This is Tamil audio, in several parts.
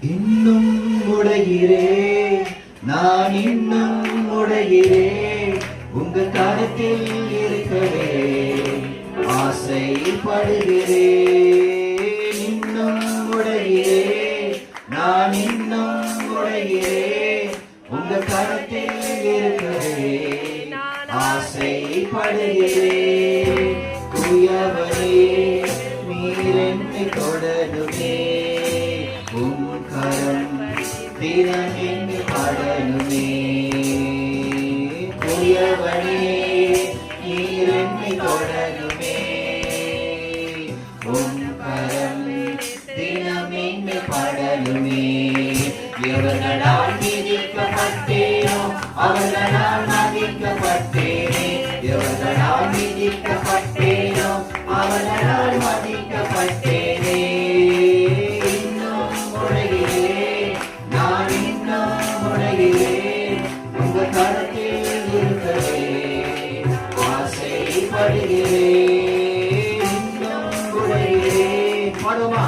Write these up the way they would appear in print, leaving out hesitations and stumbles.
இன்னும் உடைகிறே, நான் இன்னும் உடைகிறே, உங்க கருத்தில் இருக்கவே ஆசைப்படுகிறே. இன்னும் உடைகிறே, நான் இன்னும் உடைகிறே, உங்க கருத்தில் இருக்கவே ஆசைப்படுகிறே. குயவனே நீர் என்னை தொடருமே, உம் கரம் தினம் என்னை படனுமே. குயவனே நீர் என்னை தொடருமே, உம் கரம் தினம் என்னை படனுமே. எவர்களால் மிதிக்கப்பட்டேனோ அவர்களால் மதிக்கப்பட்டேனே, எவர்களால் மிதிக்கப்பட்டேனோ அவர்களால் மதிக்கப்பட்டேனே. இன்னும் உடைகிறேன், நான் இன்னும் உடைகிறேன், உங்க கருத்தில் இருக்கவே ஆசைப்படுகிறேன். இன்னும் உடைகிறேன், பாடுமா?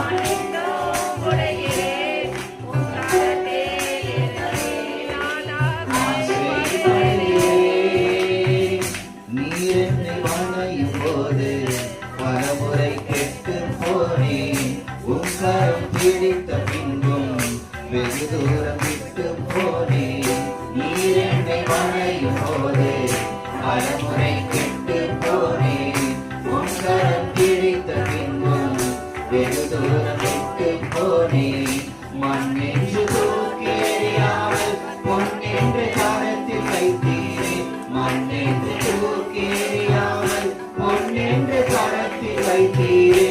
பரமுறை கெட்டு போனேன், உங்கரம் பிடித்த பின்பும் வெகு தூரம் விட்டு போனேன். நீர் என்னை வணையும் போது பரமுறை கெட்டு போனேன், உங்கரம் பிடித்த பின்பும் வெகு தூரம் விட்டு போனேன். மண்ணென்று தூக்கி எறியாமல் பொன்னென்று கரத்தில் வைத்தீரே, மண்ணென்று தூக்கி எறியாமல் பொன்னென்று கரத்தில் வைத்தீரே.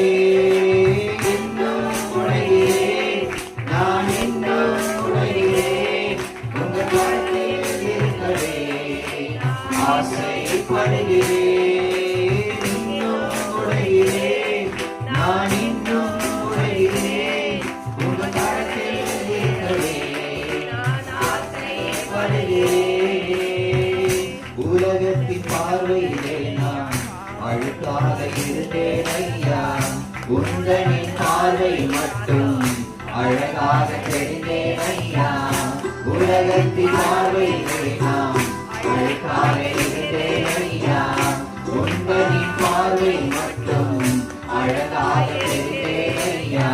இன்னும் உடைகிறேன், நான் இன்னும் உடைகிறேன், உங்க கரத்தில் இருக்கவே ஆசைப்படுகிறேன். இன்னும் உடைகிறேன், நான் இன்னும் உடைகிறேன், உங்க கரத்தில் இருக்கவே ஆசைப்படுகிறேன். உலகத்தின் பார்வையிலே நான் அழுக்காக இருந்தேன் ஐயா, உந்தனின் பார்வை மட்டும் அழகாக தெரிந்தேன் ஐயா. உலகத்தின் பார்வையிலே நான் அழுக்காக இருந்தேன் ஐயா, உந்தனின் பார்வை மட்டும் அழகாக தெரிந்தேன் ஐயா.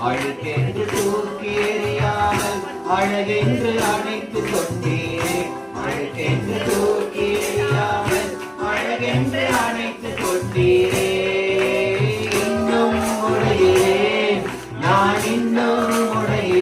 அழுக்கென்று தூக்கி எறியாமல் அழகென்று அணைத்து கொண்டீரே, அழுக்கென்று தூக்கி